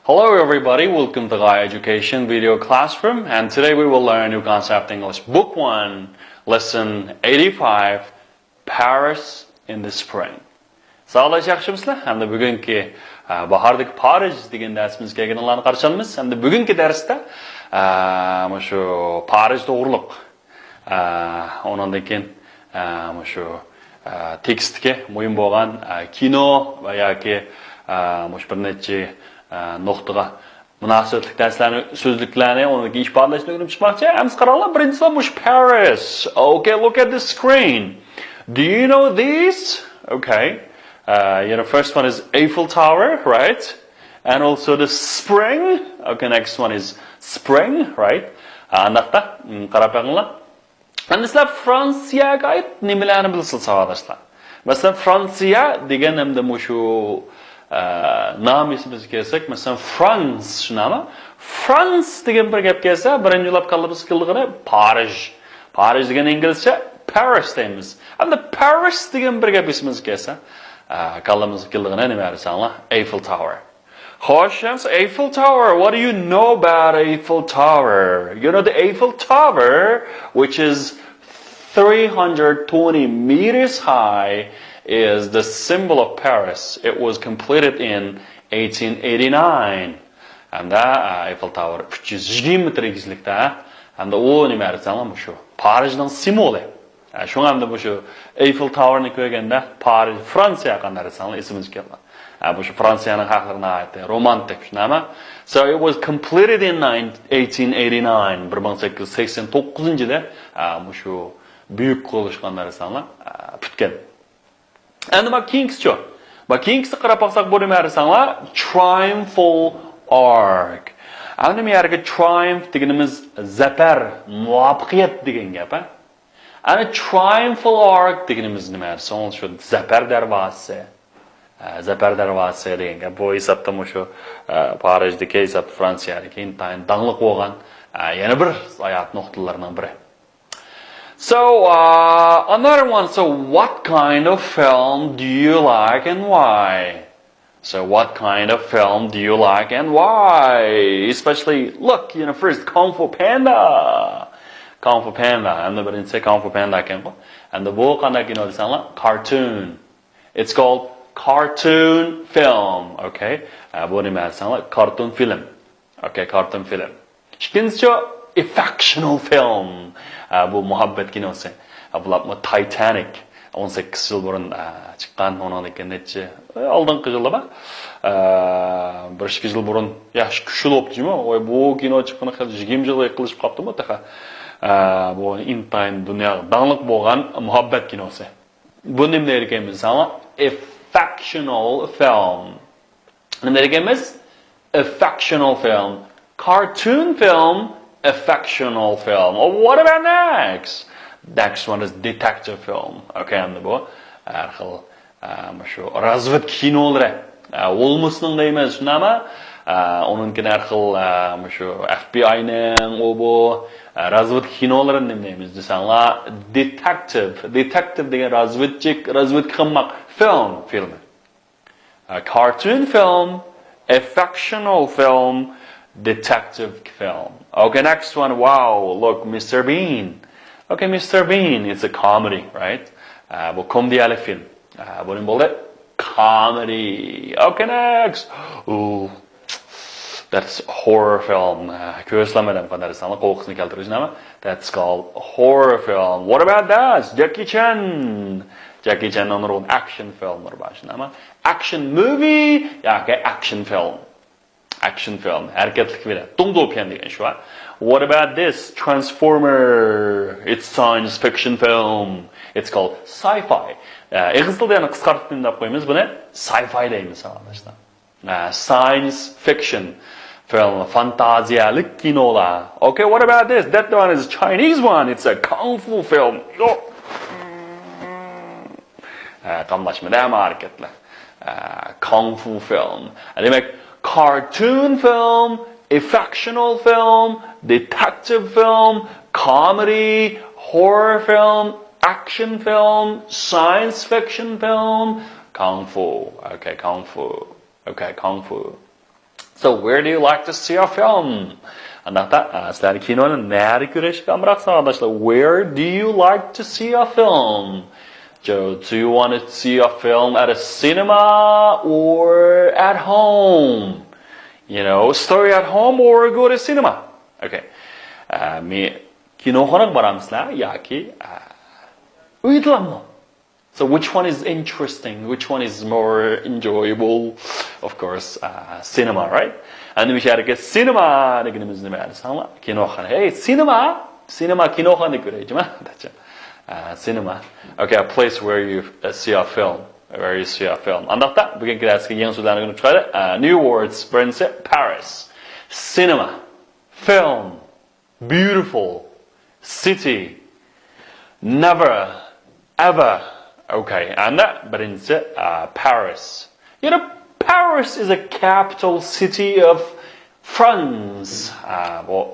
Hello everybody, welcome to Gai Education Video Classroom, and today we will learn new concept English Book 1, Lesson 85, Paris in the Spring. Sağlaş yaxşımızlar? Hamda bugungi bahardagi Paris degan darsimizga kelganlarni qarshi olamiz. Hamda bugungi darsda shu Paris to'g'riliq ondan keyin shu tekstga muhim bo'lgan kino va yoki bir necha nuqtaga munosabatli darslarni so'zliklarni unga ifodalashni o'rganib chiqmoqchi. Hamma qaranglar, birinchisi mush Paris. Okay, look at the screen. Do you know these? Okay. First one is Eiffel Tower, right? And also the spring. Okay, next one is spring, right? Anaqda qarab qo'yinglar. Endi sizlar Fransiyaga oid nimalarni bilasiz, savolashlar. Masalan, Fransiya degan hamda shu nom isimiz kelsak, masalan, France shunami? France degan bir gap kelsa, birinchi lab qalbimiz keldig'ini Paris. Paris degan inglizcha Paris deymiz. Hamda Paris degan bir gap isimiz kelsa, qalbimiz keldig'ini nima deysanglar? Eiffel Tower. Xo'sh, Eiffel Tower. What do you know about Eiffel Tower? You know the Eiffel Tower, which is 320 meters high, is the symbol of Paris. It was completed in 1889. And that Eiffel Tower 320 metr egizlikda. And o nima desanglar, shu Parisning simvoli. Shunga hamda shu Eiffel Towerni ko'rganda Paris, Fransiya qanday desanglar esimiz keladi. Bu shu Fransiyaning haqlarini aytdi, romantik shunami? So it was completed in 1889. 1889-yilda shu buyuk qurilish qanday desanglar bitgan. Endi ma King's-chi. Ma King's-ni qarab baqsak bu nima desanglar? Triumphal Arch. Endi bu yerga triumph deganimiz zafar, muvaffaqiyat degan gap, a? Endi Triumphal Arch deganimiz nima? Shu zafar darvozasi. Zafar darvozasi degan gap. Bu hisobda shu Parijdagi hisob Fransiyadagi intayin dangliq bo'lgan yana bir hayot nuqtalaridan biri. So, another one. So, what kind of film do you like and why? So, what kind of film do you like and why? Especially, look, first, Kung Fu Panda. Kung Fu Panda. And the birinchi Kung Fu Panda can go. And the book qanday kino desanglar? Cartoon. It's called cartoon film. Okay? Bu nima desanglar? Cartoon film. Okay, cartoon film. Ikkinchisi affectional film. Bu muhabbat kinosi. Bular Titanic 18 yil burun chiqqan, undan keyin necha oldingi yilda bir 2 yil burun yaxshi kuchli bo'libdi-mi? Voy, bu kino chiqqani hali 20 yil qilishib qolibdi-mi? Bu intayin dunyo dangliq bo'lgan muhabbat kinosi. Bu nima deyilganmiz? Affectional film. Nima deyilganmiz? Affectional film. Cartoon film. Affectional film. Oh, what about next? Next one is detective film. Okay, and bu har xil shu razvedka kinolari. Olmasning deymiz, shunami? Uningki har xil shu FBI ning bu razvedka kinolarini nima deymiz desanglar? Detective degan razvedka qilmoq filmi. Cartoon film, affectional film, detective film. Okay, next one. Wow, look, Mr. Bean. Okay, Mr. Bean, it's a comedy, right? Bu komediyali film. Bu nima bo'ldi? Comedy. Okay, next. Ooh, that's horror film. Ko'rsamadam qanday desanglar, qo'rqishni keltirish nima? That's called horror film. What about that? Jackie Chan. Jackie Chan on action film or nima? Action movie yoki action film. Action film. Harakatlik film. Dongdo'pian degan shu. What about this? Transformer. It's science fiction film. It's called sci-fi. Ingliz tilida yana qisqartib deb qo'yamiz buni. Sci-fi deymiz arkadaşlar. Science fiction film. Fantaziyalik kinolar. Okay, what about this? That one is a Chinese one. It's a kung fu film. Qamlashmada harakatlar. Kung fu film. Demak, cartoon film, affectional film, detective film, comedy, horror film, action film, science fiction film, kung fu. Okay, kung fu. Okay, kung fu. So where do you like to see a film? Anaqda sizlar kinoni nari ko'rishga amroqsan adashlar. Where do you like to see a film? Joe, do you want to see a film at a cinema or at home? You know, story at home or go to cinema? Okay. Me kinoxonaga boramizlar yoki uydamanmi? So which one is interesting? Which one is more enjoyable? Of course, cinema, right? And we share get cinema. Hey, cinema. Cinema kinoxona ko'raychimi? Cinema. Okay, a place where you see a film. Where you see a film. Andaqda bugungi darsga yangi so'zlarni o'rganib chiqadi. New words. Birinchisi Paris. Cinema. Film. Beautiful. City. Never. Ever. Okay, and that birinchisi Paris. You know, Paris is a capital city of France.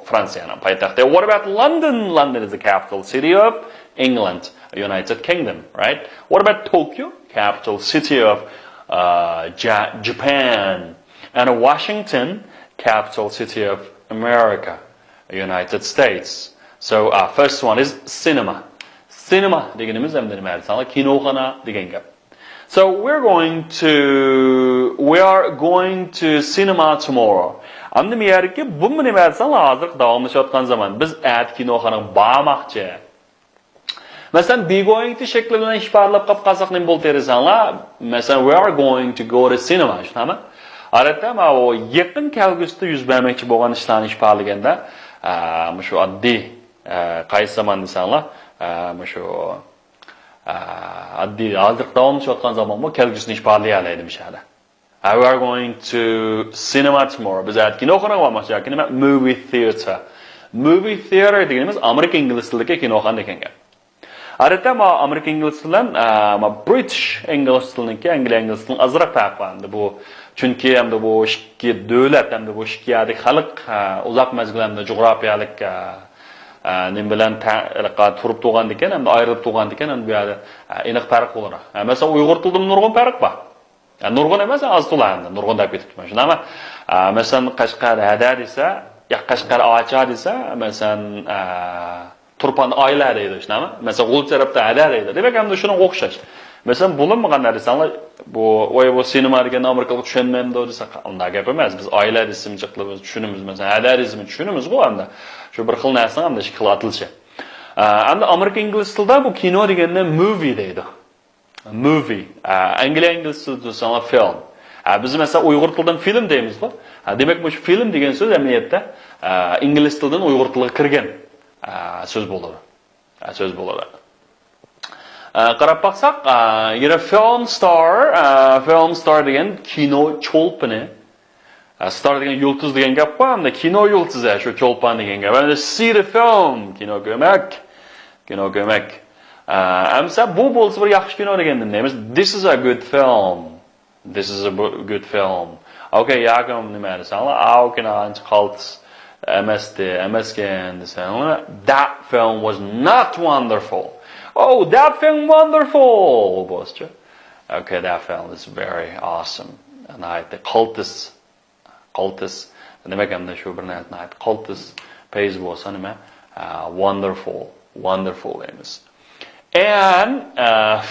France. What about London? London is the capital city of England, United Kingdom, right? What about Tokyo? Capital city of Japan. And Washington, capital city of America, United States. So first one is cinema. Cinema deganimiz ham nima deysanglar, kinoxona degan gap. So we are going to cinema tomorrow. Endi men yerga bu nima deysanglar, hozir davomlashayotgan zaman biz at kinoxonaga bormoqchi. Masalan, be going to shakli bilan ishparlab qolib qolsak nima bo'ladi desanglar, masalan, we are going to go to cinema, shunami? Odatda men o yaqin kelgusida yuz bermoqchi bo'lgan ishlarni ishparlaganda, shu oddiy qaysi zaman desanglar, shu oddiy hozir davomlashayotgan zaman bu kelgusini ishparlay oladi mishada. We are going to cinema tomorrow. Biz at kinoxonaga bormoqchi yoki nima? Movie theater. Movie theater deganimiz Amerika ingliz tilidagi kinoxona degan gap. Odatda Amerika ingliz bilan British ingliz tiliniki, Angliya ingliz tilini azroq farq bor. Bu chunki hamda bu ikki davlat hamda bu ikki xalq uzoq mazgillarda jo'grafiyalik nim bilan turib turgan ekan, hamda ayrilib turgan ekan, bu yerda aniq farq bo'lar. Masalan, uyg'ur tilida nurg'un farq bor. Nurg'un emas, az to'landi, nurg'un deb ketibman. Shunami? Masalan, Qashqar hada desa, ya Qashqar ocha desa, masalan, turpan oila deydi, shunami? Masalan, g'ul tarafda hada deydi. Demak, hamda shunga o'xshash. Masalan, bo'linmaganlar desanglar, bu sinema degan Amerikaga tushunmayman desa, unday gap emas. Biz oila desimiz qilib tushunimiz, masalan, hada desimiz tushunimiz bu hamda. Shu bir xil narsa hamda ikki xil atilshi. Hamda Amerika ingliz tilida bu kino deganda movie deydi. Movie. Angliya ingliz tilida desanglar film. Biz masalan uyg'ur tilidan film deymiz-ku. Demak, bu film degan so'z amaliyotda ingliz tilidan uyg'ur tiliga kirgan so'z bo'ladi. So'z bo'ladi. Qarab baqsaq, yana film star degan kino cho'lpini. Star degan yulduz degan gap bor, hamda kino yulduzi shu cho'lpan degan gap. Endi see the film, kino ko'mak. Amsa bu bo'lsa bir yaxshi kino degandan deymiz. This is a good film. This is a good film. Okay, yaqin nima desanglar, okina ancha qoltis MSken desanglar, that film was not wonderful. Oh, that film wonderful, bosscha. Okay, that film is very awesome. And I the qoltis demak hamda shu bir narsa aytdi. Qoltis pays bo'lsa nima? Wonderful deymiz. And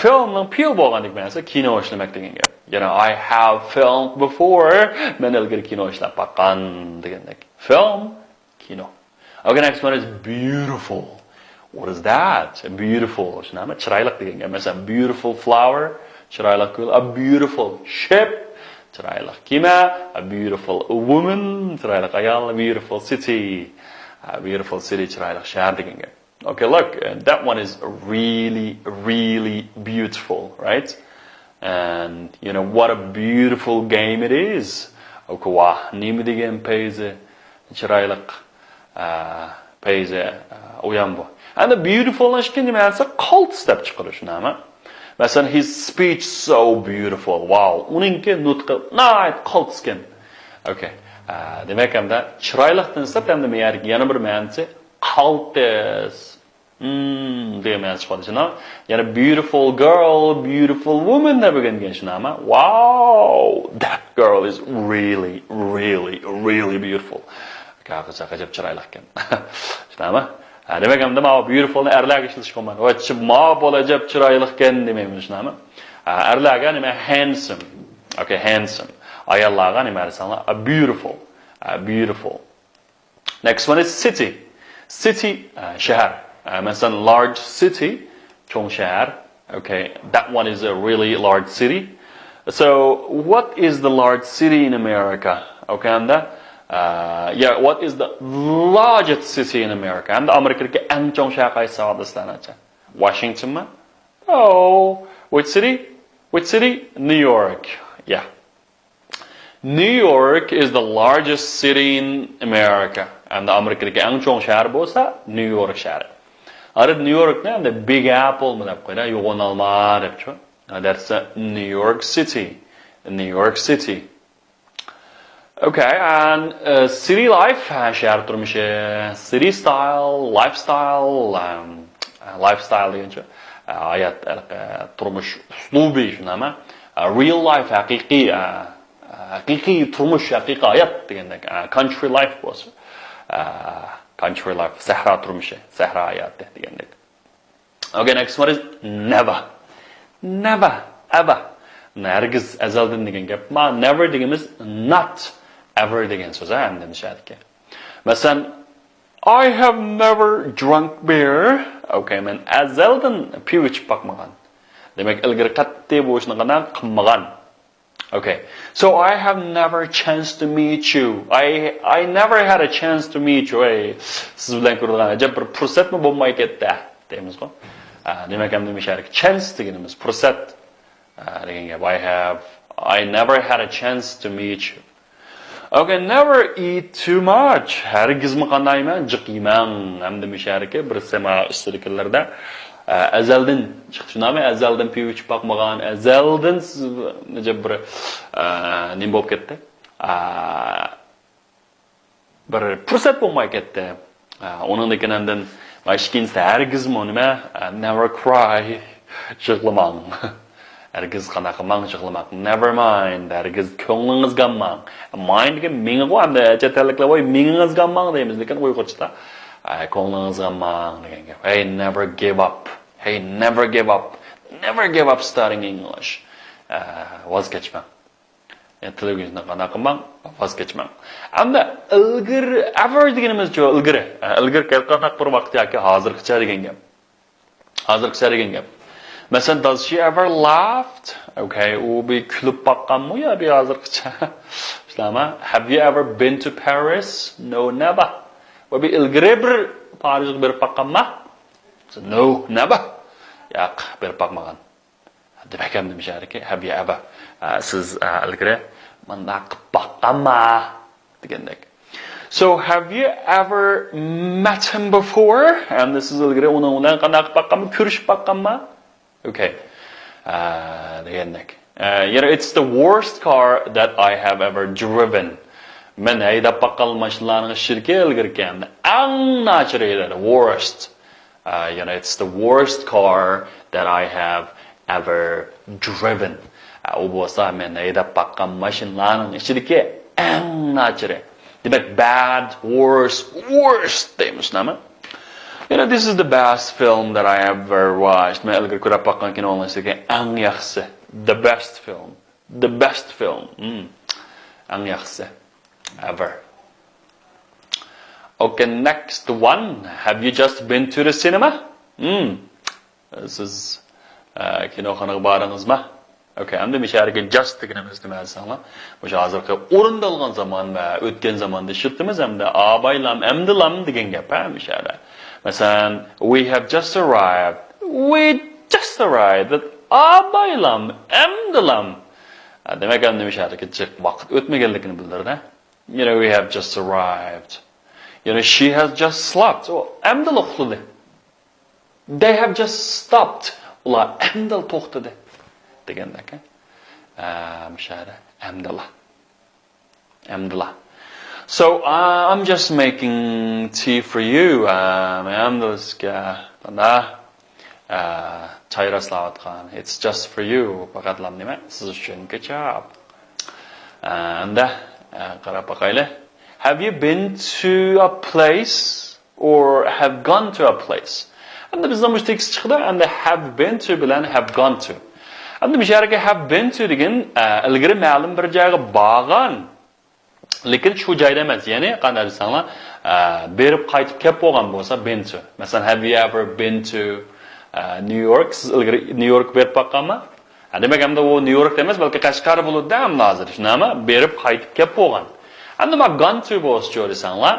filmning pil bo'lganlik ma'nosi kino ishlamak degan gap. You know, I have filmed before. Men ilgari kino ishlab baqqan degandek. Film, kino. Okay, next one is beautiful. What is that? Beautiful. Shunami? Chiroyli degan gap. Masalan, beautiful flower, chiroyli gul, a beautiful ship, chiroyli kema, a beautiful woman, chiroyli ayol, a beautiful city. A beautiful city, chiroyli shahar degan gap. Okay, look, that one is really, really beautiful, right? And, you know, what a beautiful game it is. Okay, wow, nima degan payze, chiroyli payze, uyambo. And the beautiful nashkin nima desa, cult step chiqarish, nima? Masalan, his speech so beautiful. Wow, uninki nutqi night cult skin. Okay. Demak hamda chiroyliqdan desa, hamda men yana bir ma'nosi cultus. degan chiqadi shuni. Yana beautiful girl, beautiful woman deb bo'lgan shunami? Wow, that girl is really, really, really beautiful. Qancha chiroyli ekan. Shunami? Demak, hamda ma beautiful ni erlarga ishlatish qo'yman. Va ma bo'lajab chiroyli ekan demaymiz shunami? Erlarga nima handsome. Okay, handsome. Ayollarga nima desanlar? Beautiful. Beautiful. Next one is city. City, shahar. Masalan, large city, chong shahar. Okay, that one is a really large city. So, what is the large city in America? Okay, and yeah, what is the largest city in America? And America eng chong shahar qaysi hodislanadi? Washington ma? Oh, which city? Which city? New York. Yeah. New York is the largest city in America. And America eng chong shahar bo'lsa, New York shahar. Arad New York na the Big Apple ma deb qo'yadi, yo'g'on olma debchi. That's New York City. New York City. Okay, and city life, shahar turmushi, city style, lifestyle degancha. Hayot turmush uslubi shunami? Real life haqiqiy turmush, haqiqiy hayot degandek. Country life bo'lsa. Country life, sahra turmushi, sahra hayoti degandek. Okay, next one is never. Never, ever. Nargiz azaldan degan gap. Ma never deganimiz not ever degan so'z ham demishadiki. Masalan, I have never drunk beer. Okay, men azaldan piyo ichib boqmagan. Demak, ilgari qat'iy bo'lishni qana qilmagan. Okay, so I have never chance to meet you. I never had a chance to meet you. Siz bilan ko'rgan ajab bir fursatmi bo'lmay ketdi, deymizmi? Demak, ham demisharik chance deganimiz fursat degan gap. I never had a chance to meet you. Okay, never eat too much. Hargizmi qandayman? Jiq yeyman. Ham demisharik bir sema ustilikllarda azaldan chiqishunami? Azaldan piyo ichib boqmagan, azaldan necha bir nim bo'lib ketdi. Bir fursat bo'lmay ketdi. Onun ekandan mashkinsa hargizmi nima? Never cry. Yig'lamang. Hargiz qanaqa mang yig'lamang. Never mind. Hargiz ko'nglingizga mang. Mind degan menga qo'yamda chetliklar voy mengingizga mang deymiz, lekin uyg'urchada ko'nglingizga mang degan gap. Hey, never give up. Hey, never give up. Never give up studying English. Voz kechmang. Televizyonni qanaqa mang? Voz kechmang. Hamda ilgir ever deganimiz jo ilgiri. Ilgir qanaqa bir vaqt yoki hozirgacha degan gap. Hozirgacha degan gap. Masalan, does she ever laughed? Okay, u bir kulib boqqanmi yo bir hozirgacha? Ishlama. Have you ever been to Paris? No, never. Va bir ilgiri bir Parisga berib boqqanmi? No, never. Yo'q, berib boqmagan. Demak ham demisharki, have you ever? Siz ilgari manda qilib boqqanmi degandek. So, have you ever met him before? And this is ilgari uni bilan qanday qilib boqqanmi, ko'rishib boqqanmi? Okay. Degandek. It's the worst car that I have ever driven. Men haydab boqqan mashinalarning shirki ilgari ekan. Eng nachiraydi, the worst. It's the worst car that I have ever driven. U bo'lsa men haydab boqqan mashinalarning ichidagi eng nachiri. Demak, bad, worst deymiz, nima? This is the best film that I ever watched. Men ilgari ko'rib boqqan kinolarning ichidagi eng yaxshisi. The best film. Eng yaxshisi ever. Okay, next one. Have you just been to the cinema? Siz kinoxonaga boringizmi? Okay, endi misharga just deganimiz demasanglar. O'sha hozirgi o'rindalgan zaman va o'tgan zamonda ishlatdimiz hamda abaylam, amdilam degan gap ha mishara. Masalan, we have just arrived. Abaylam, amdilam. Demak, endi misharga vaqt o'tmaganligini bildiradi. We have just arrived. She has just slept. Amdil uxladi. They have just stopped. Ular amdil to'xtadi. Degandek. Mishara, amdillah. So, I'm just making tea for you. Amdilga Qanda chayraslayotgan. It's just for you. Faqatlam nima? Siz uchun kechab. Anda qarab baqayli. Have you been to a place or have gone to a place? Anda bizda mush tekst chiqdi. Anda have been to bilan have gone to. Anda misharga have been to degan ilgari ma'lum bir joyga borgan. Lekin shu joyda emas. Ya'ni qanday desanglar, berib qaytib kelib bo'lgan bo'lsa been to. Masalan, have you ever been to New York? Siz ilgari New York berib baqqanmi? Demak, hamda u New York emas, balki Qashqar bo'ladi ham hozir. Shunami? Berib qaytib kelib bo'lgan. Endi ma gone to bo'lsa desanglar,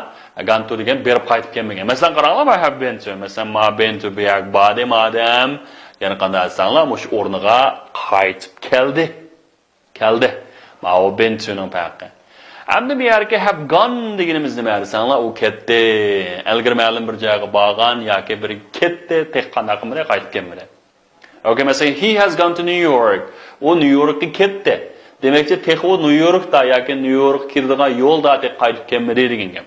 gone to degan berib qaytib kelmagan. Masalan, qaranglar, I have been to. Masalan, ma been to buyoq bordim, odam. Ya'ni qanday desanglar, mush o'rniga qaytib keldi. Keldi. Ma o been to ning farqi. Endi bu yerga have gone deganimiz nima desanglar, u ketdi. Ilgari ma'lum bir joyga borgan yoki bir ketdi, tek qanday qilmadi, qaytib kelmadi. Okay, mesela he has gone to New York. O New York'a ketdi. Demakçi tek o New York'da yoki New York kirdigan yo'lda tek qaytib kelmadi degan gap.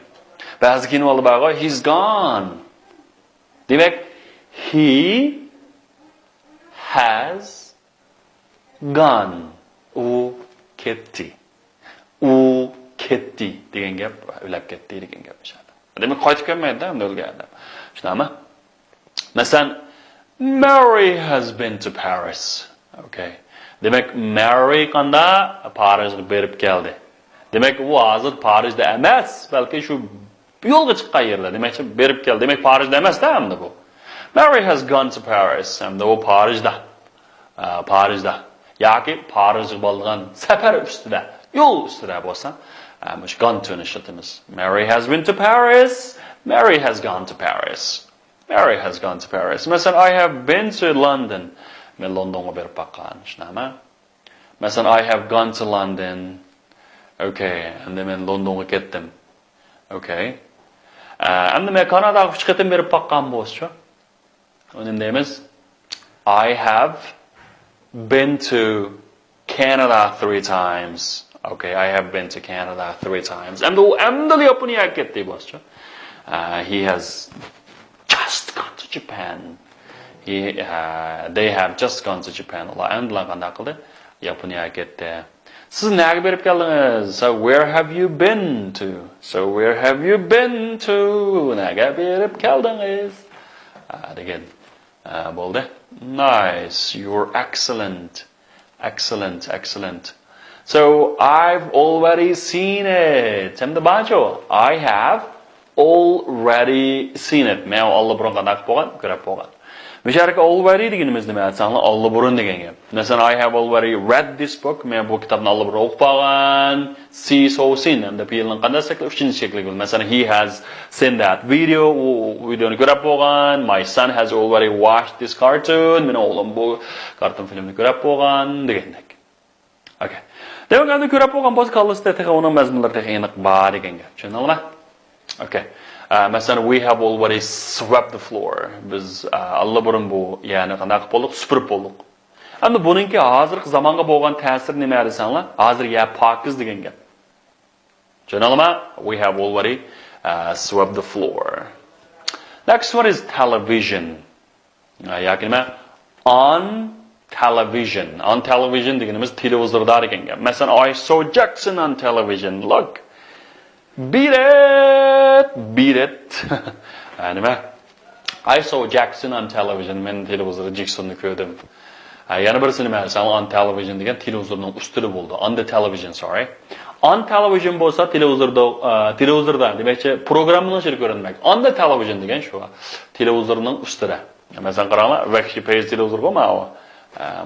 Ba'zi kinolar bor, he's gone. Demak, he has gone. U ketdi. U ketdi degan gap, ulab ketdi degan gap ishadi. Demak, qaytib kelmaydi-da, unda o'lganda. Tushunami? Masalan, Mary has been to Paris. Okay. Demak, Mary qanda Parisga berib keldi. Demak, u hozir Parisda emas, balki shu yo'lga chiqqan yerlar. Demak, berib keldi. Demak, Parisda emas-da hamda bu. Mary has gone to Paris. Hamda u Parisda. Parisda. Yoki Parisga bo'lgan safar ustida, yo'l ustida bo'lsa, mush gone to ishlatamiz. Mary has been to Paris. Mary has gone to Paris. Mary has gone to Paris. Mesela I have been to London. Men Londonga berib baqqan. Shunami? Mesela I have gone to London. Okay, endi men Londonga ketdim. Okay. Endi men Kanadaga 3 qatim berib baqqan bo'lsa-chi. Uni deymiz I have been to Canada 3 times. Okay, I have been to Canada 3 times. Endi u endi Yaponiyaga ketdi bo'lsa-chi. He has just gone to Japan. They have just gone to Japan. Ular endi qanday qildi? Yaponiyaga ketdi. Siz nega berib keldingiz? So where have you been to? So where have you been to? Nega berib keldingiz? Degan bo'ldi. Nice. You're excellent. Excellent, excellent. So I've already seen it. Endi bajo. I have already seen it. Men allburun qanday bo'lgan? Ko'rib bo'lgan. Misharga already deganimiz nima desanglar, allburun degan gap. Masalan, I have already read this book. Men bu kitobni allburun o'qib bo'lgan. See so seen. Endi bu yilning qanday shakli? 3-shakli bo'ldi. Masalan, he has seen that video. U videoni ko'rib bo'lgan. My son has already watched this cartoon. Men o'g'lim bu karton filmni ko'rib bo'lgan degandek. Okay. Demak, endi ko'rib bo'lgan bo'lsa, qallisda texa uning mazmunlari texa aniq bor degan gap. Tushundingmi? Okay. Masalan, we have already swept the floor. Biz allaburun bu, ya'ni qanday qilib bo'ldik? Supurib bo'ldik. Endi buningki hozirgi zamonga bo'lgan ta'sir nima desanglar? Hozir ya pokiz degan gap. Tushundingmi? We have already swept the floor. Next one is television. Yoki nima? On television. On television deganimiz televizorda degan gap. Masalan, I saw Jackson on television. Look. Beat it. Beat it. Nima? I saw Jackson on television. Men televizorda Jacksonni ko'rdim. Yana birisi nima? On television degan televizorning ustida bo'ldi. On the television, sorry. On television bo'lsa televizorda demakchi programmani o'chirib ko'rinmak. On the television degan shu. Televizorning ustida. Masalan, qaranglar, Vexi page televizor bo'lma u.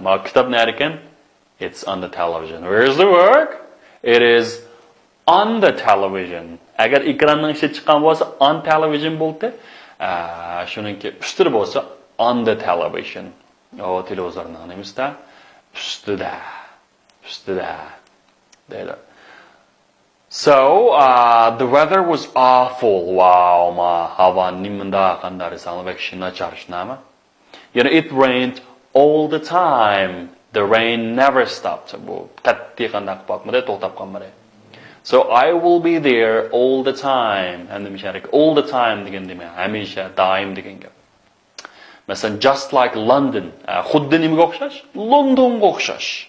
Ma kitob nima ekan? It's on the television. Where is the work? It is on the television. Agar ekranning ichi chiqqan bo'lsa on television bo'ldi. Shuningki ustida bo'lsa on the television. O televizorning nimada? Ustida. Ustida. Deydi. So, the weather was awful. Wow, ma havo nimada qanday sanalib nacharishmi? You know, it rained all the time. The rain never stopped. Bu qattiq qanday qilib to'xtab qolmadi. So I will be there all the time. And all the time degan demak, hamisha, doim degan gap. Mesela just like London. Xuddi nimaga o'xshash? Londonga o'xshash.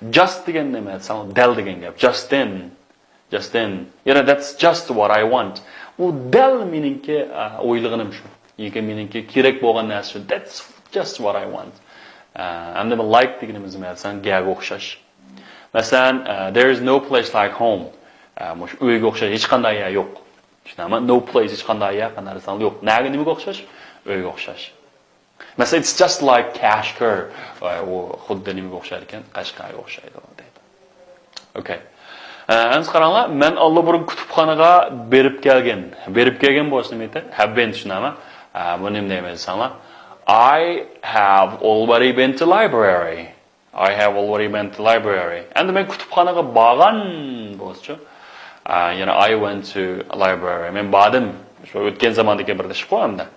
Just degan nima? Masalan, del degan gap. Just in. Just in. You know, that's just what I want. U del meningki o'ylig'inim shu. Yoki meningki kerak bo'lgan narsa shu. That's just what I want. And then like deganimiz masalan gaga o'xshash. Masalan, there is no place like home. Mush uyga o'xshash hech qanday yer yo'q. Tushunami? No place hech qanday yer qanday yo'q. Naga nimaga o'xshash? Uyga o'xshash. Masalan, it's just like Kashgar. U xuddi nimaga o'xshar ekan? Qashqarga o'xshaydi deydi. Okay. Anz qaranglar, men Alloburun kutubxonaga berib kelgan bo'lsa nima deydi? Have been tushunami? Buni nima deymiz sanlar? I have already been to library. I have already been to library. Endi men kutubxonaga borgan bo'lsa, you know, I went to library. Men bordim. Shu o'tgan zamondagi birda chiqib qo'yamda.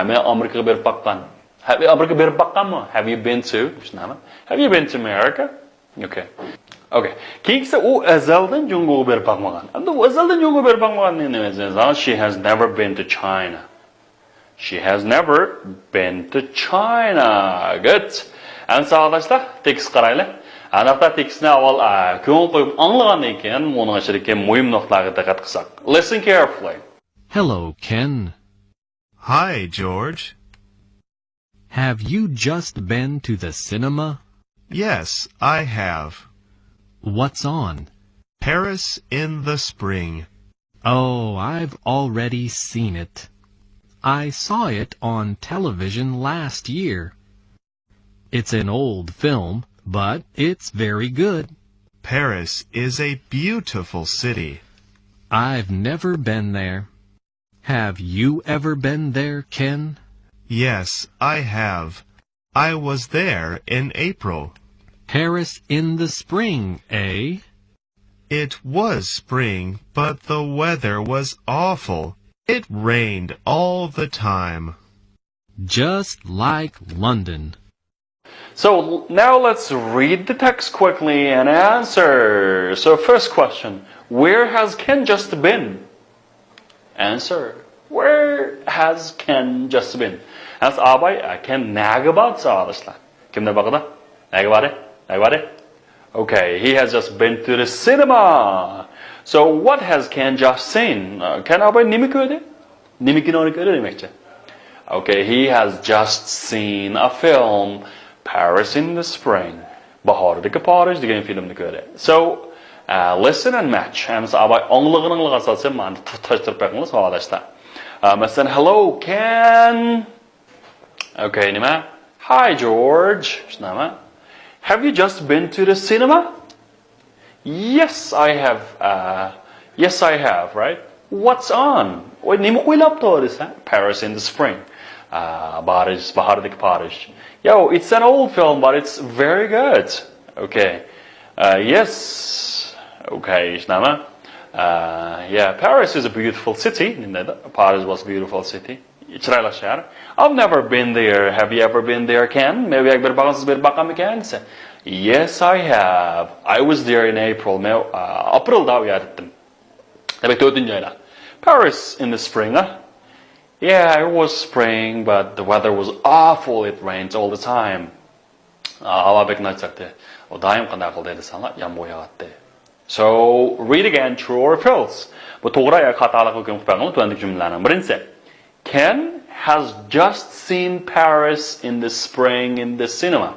Men Amerikaga berib boqqan. Amerikaga berib boqqanmi? Have you been to? Tushunami? Have you been to America? Okay. Okay. Keyingisi u azaldan Jungoga berib boqmagan. Endi u azaldan Jungoga berib boqmagan nima demaysiz? She has never been to China. She has never been to China. Good. Endi savoqdoshlar, tekst qaraylik. Aniqda tekstni avval ko'ngil qo'yib anglagandan keyin uning ichidagi muhim nuqtalarga diqqat qilsak. Listen carefully. Hello, Ken. Hi, George. Have you just been to the cinema? Yes, I have. What's on? Paris in the Spring. Oh, I've already seen it. I saw it on television last year. It's an old film, but it's very good. Paris is a beautiful city. I've never been there. Have you ever been there, Ken? Yes, I have. I was there in April. Paris in the spring, eh? It was spring, but the weather was awful. It rained all the time. Just like London. So now let's read the text quickly and answer. So first question, where has Ken just been? Answer, where has Ken just been? As abay Ken naga bad sağlaşlar. Kimde bakıda? Naga bade? Okay, he has just been to the cinema. So what has Ken just seen? Ken abay nimi gördü? Nimi kinonu gördü demekçe. Okay, he has just seen a film, Paris in the Spring. Bahardaki Paris degan filmni ko'rdi. So listen and match. Hamsa abay anglığının asası məni tutuşturub baxınız arkadaşlar. Mesela hello Ken. Okay, nima? Hi George. Şunama? Have you just been to the cinema? Yes, I have. Yes, I have, right? What's on? Oy, nima qo'ylab turibsiz? Paris in the Spring. Bahardaki Paris. Yo, it's an old film, but it's very good. Okay. Yes. Okay, Ishnama. Yeah, Paris is a beautiful city. Paris was a beautiful city. I've never been there. Have you ever been there, Ken? Maybe I bir baqam ekan. Yes, I have. I was there in April. Aprilda u yerdim. Demek 4-nji ayda. Paris in the spring, huh? Yeah, it was spring, but the weather was awful. It rains all the time. Hava bek nachaqdi. O daim qanday qildi desanlar, yomg'ir yog'adi. So, read again, true or false. Bu to'g'ri yoki xatolik hukm qilib qo'ygan tuandik jumlalarning birinchisi. Ken has just seen Paris in the spring in the cinema.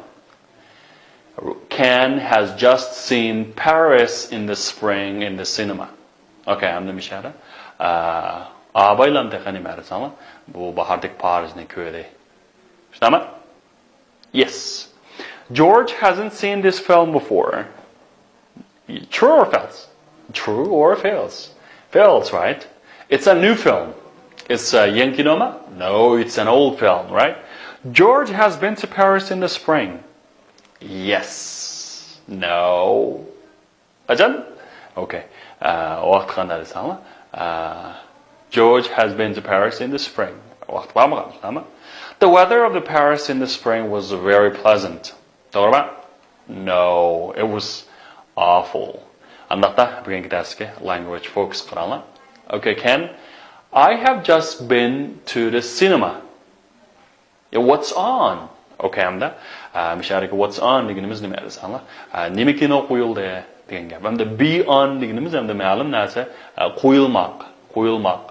Ken has just seen Paris in the spring in the cinema. Okay, I'm going to Abaylan qani ma'risanlar. Bu bahardagi Parisni ko'rdi. Tushunami? Yes. George hasn't seen this film before. True or false? True or false? False, right? It's a new film. It's a Yankee Noma? No, it's an old film, right? George has been to Paris in the spring. Yes. No. Ajan? Okay. George has been to Paris in the spring. The weather of the Paris in the spring was very pleasant. No, it was awful. Language focus. Okay, Ken, I have just been to the cinema. What's on? Okay, hamda mishariki what's on deganimiz nima desanglar? Nima kino qo'yildi degan gap. Hamda be on deganimiz hamda ma'lum narsa qo'yilmoq.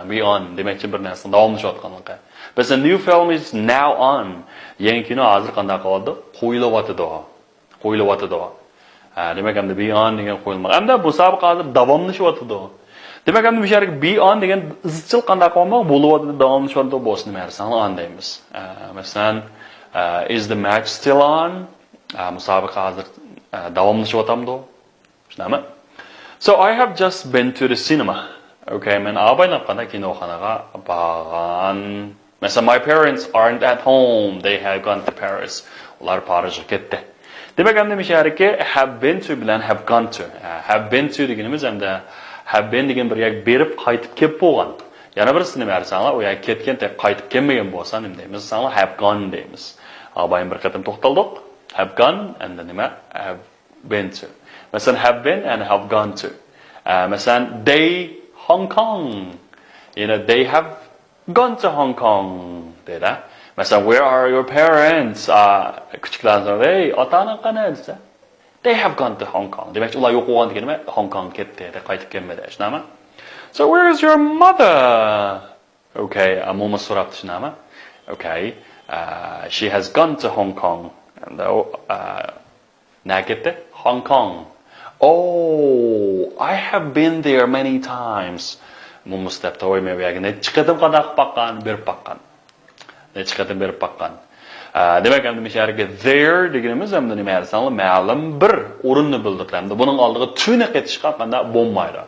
Be on demakchi bir narsa davomlashayotganligi. But a new film is now on. Yangi kino hozir qanday qoldi? Qo'yilyotidi. Demak hamda be on degan qo'yilmoq. Hamda bu sabiq hozir davomlashyotidi. Demak hamda mishariki be on degan izchil qanday qolmoq bo'lyotidi, davomlashyotidi bo'lsin nima desanglar on deymiz. Masalan, is the match still on? Musobaqa hozir davomlashyapti. Shunami? So I have just been to the cinema. Okay, men abaylanib qanday kinoxonaga borgan. Mesela my parents aren't at home. They have gone to Paris. Ular Parijga ketdi. Demak hamda mishariki have been to bilan have gone to. Have been to deganimiz hamda have been degan bir yak berib qaytib kelib bo'lgan. Yana birisi nima dersanglar, u yak ketgan deb qaytib kelmagan bo'lsa nima deymiz? Desanglar have gone deymiz. Abayim bir qatam to'xtaldik. Have gone and nima have been to. Masalan have been and have gone to. Masalan they Hong Kong. You know, they have gone to Hong Kong. Deydi. Masalan, where are your parents? Kuchuklarni so'raydi, ota-ona qani desa. They have gone to Hong Kong. Demak, ular yo'q bo'lgan degani nima? Hong Kong ketdi, qaytib kelmadi, shunami? So where is your mother? Okay, ammo so'rabdi, shunami? Okay, she has gone to Hong Kong. And na ketdi? Hong Kong. Oh, I have been there many times. Mumustapda o'ymayapti. Necha qatim qanday berib baqqan. Necha qatim berib baqqan. Demak, hamda mishariki there deganimiz hamda nima desanglar, ma'lum bir o'rinni bildiradi. Buning oldiga tuni ketishga qanday bo'lmaydi.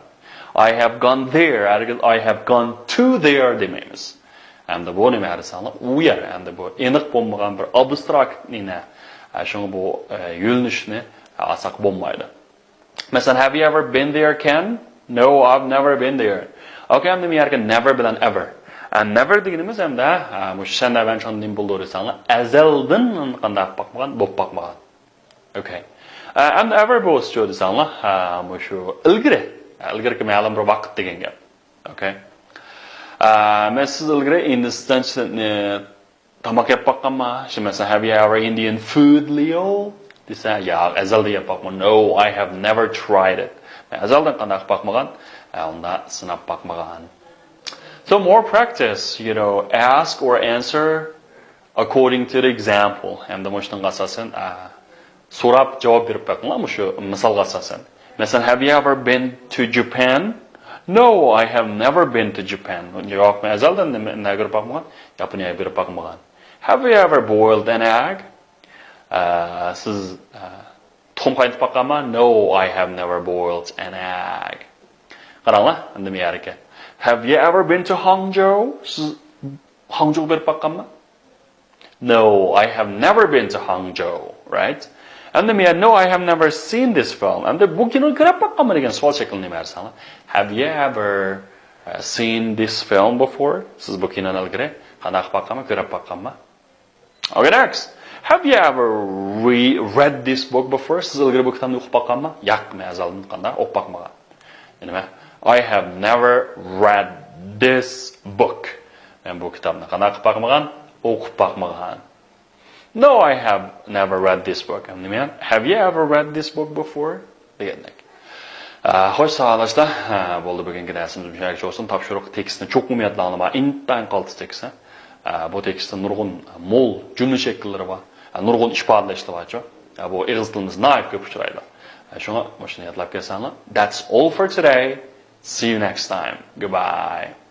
I have gone there, I have gone to there demaymiz. Hamda bu nima desanglar, u yer hamda bu aniq bo'lmagan bir abstrakt nina. Shunga bu yo'lnishni asaq bo'lmaydi. Masalan, have you ever been there, Ken? No, I've never been there. Okay, hamda mishariki never bilan ever. And never deganimiz hamda mush senda ben shunday bo'ldi desanglar, azaldan qanday boqmagan, bo'p boqmagan. Okay. And ever bo'schu desanglar, mushu ilgari ma'lum bir vaqt degan gap. Okay. Men siz ilgari indistinni tamoq yeb boqqanmi? Masalan, have you ever Indian food, Leo? Desa, ya, azalda yeb boqman. No, I have never tried it. Azaldan qanday boqmagan, unda sinab boqmagan. So more practice, you know, ask or answer according to the example. Hamda mushunga asosan so'rab javob berib baqinglar, mushu misolga asosan. Masalan, have you ever been to Japan? No, I have never been to Japan. Javob azaldan nima berib baqmagan? Yaponiyaga berib baqmagan. Have you ever boiled an egg? Siz tuxum qaynatib baqanmi? No, I have never boiled an egg. Qaranglar, endi bu yerga. Have you ever been to Hangzhou? Hangzhou berib baqqanmi? No, I have never been to Hangzhou, right? And then no, I have never seen this film. And the book, you know, ko'rib baqqanmi degan savol shaklini bersanlar. Have you ever seen this film before? Siz bu kinoni ilgari qanday baqqanmi, ko'rib baqqanmi? Okay, next. Have you ever read this book before? Siz ilgari bu kitobni o'qib baqqanmi? Yo'qmi, azaldan qanday o'qib baqqmagan. Nima? I have never read this book. Men bu kitobni qanday o'qib baqqmagan? O'qib baqqmagan. No, I have never read this book. Have you ever read this book before? Degandek. Xo'sh, savollashda bo'ldi bugungi darsimiz shunchalik bo'lsin. Topshiriq tekstni cho'q umidlanma, intayin qaltis tekst. Bu tekstda nurg'un mo'l jumla shakllari bor. Nurg'un ifodalashlar bor. Bu ingliz tilimiz nayib ko'p uchraydi. Shuni mashina yodlab kelsanlar. That's all for today. See you next time. Goodbye.